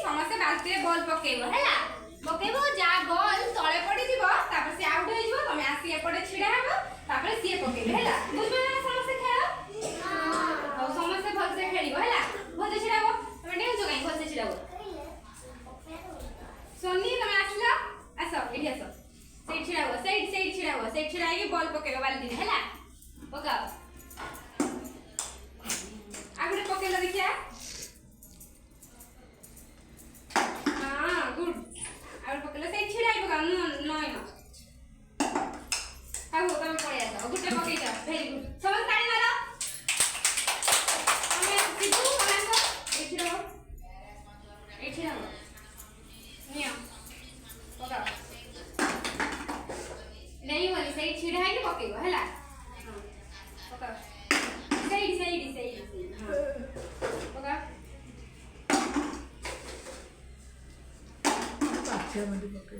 समस्त बाल्टी रे बॉल पकेबो हैला पकेबो जा बॉल तळे पड़ी दिबो तापर से आउट हो जिवो तमे आसी एपटे छिडा हेबो तापर से पकेबे हैला बुझबे ना समस्त खेल हां और समस्त भल से खेलिबो हैला भल छिडाबो तमे नेउ जो काई भल से छिडाबो सोनी तमे आसलो आसो एठी आसो सेट छिडाबो सेट छिडाई बॉल पकेबो बाल्टी रे हैला पकाओ आगुडे पकेलो देखिया गुड आउट पकेलो से छिड़ाई पका नय न आगो तमे पळे आसा गुटे पकेई जा वेरी गुड समझ ताली मारो तमे सिद्धू तमे आसो ए छिड़ाओ नियो पका नहीं वाली से छिड़ाई के पकेबो हैला पका सही हां पका पाछे मंडी पके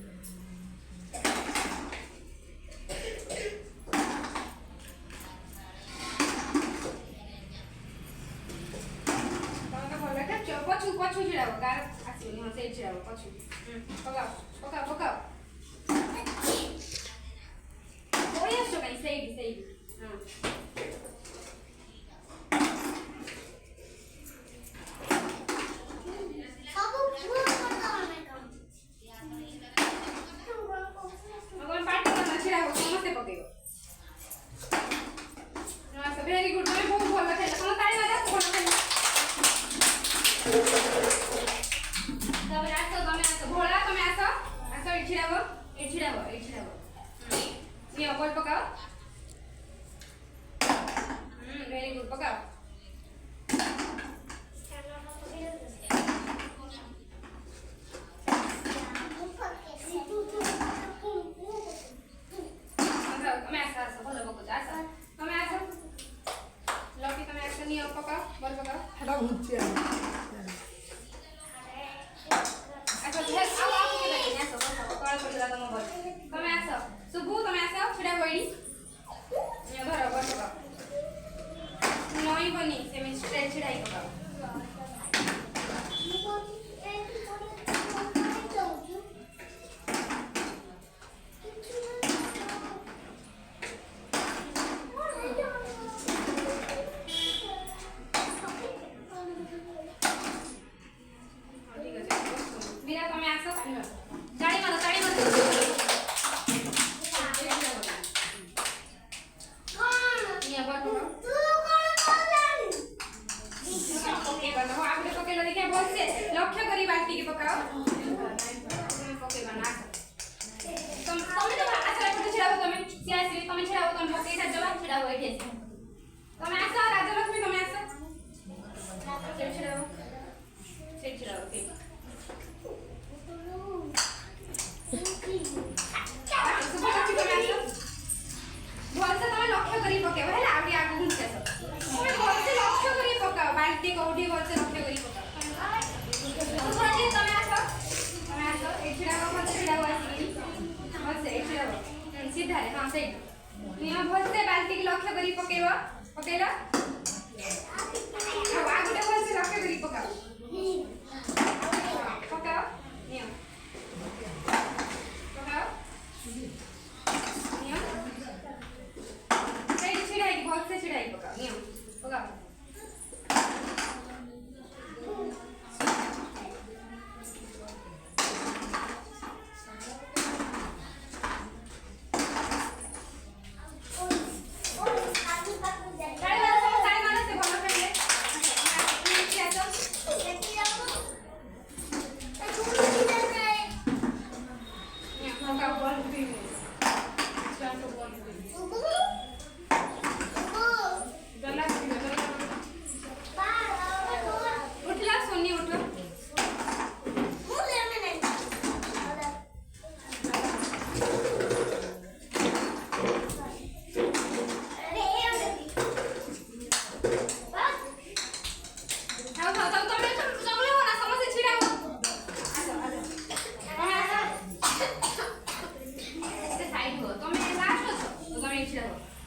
पछु छिड़ाबो गार आसी हां से छिड़ाबो पछु पका ओए सो गाई सही हां वेरी गुड मैं बहुत भल खेल हम ताली मारा भल खेल तबे आसो भोला तमे आसो ए छिड़ाबो नियो बॉल पकाओ वेरी गुड पकाओ तमे आसो भल पकाओ आसो तमे आसो लकी तमे आसो नियो पकाओ बॉल पकाओ हटा घुंचिया आसो हेल्प आओ के लगे आसो कॉल कर दिला तम बॉल तमे आसो सुबु तमे आसो छिड़ा बइडी नियो धरो बॉल पकाओ नई बनी से में स्ट्रेच छिड़ाई पकाओ मीरा तमे आसो ताली मारो निया बॉल पकाओ आगे पकेलो देखिए बॉल से लक्ष्य करी बाल्टी के पकाओ पकेबा ना तुम तो आसो एपटे छिड़ाबो तमे सियासी तमे छिड़ाबो तमे पकेई था जवाब छिड़ाबो एठी आसी तमे आसो राजलक्ष्मी तमे आसो से छिड़ाबो ठीक भल से तमे लक्ष्य करी पकेबो हैला आउडी आगु घुंचे आसो तमे भल से लक्ष्य करी पकाओ बाल्टी कोठी भल से लक्ष्य करी पकाओ सुरजी तमे आसो ए छिड़ाबो भल से छिड़ाबो आसी भल से ए छिड़ाबो सीधा रे हां सही निया भल से बाल्टी के लक्ष्य करी पकेलो अब आगुडे भल से लक्ष्य करी पकाओ निया पकाओ निया सही छिड़ाई भल से छिड़ाई पकाओ निया पकाओ Tome, relaxa, eu também te amo.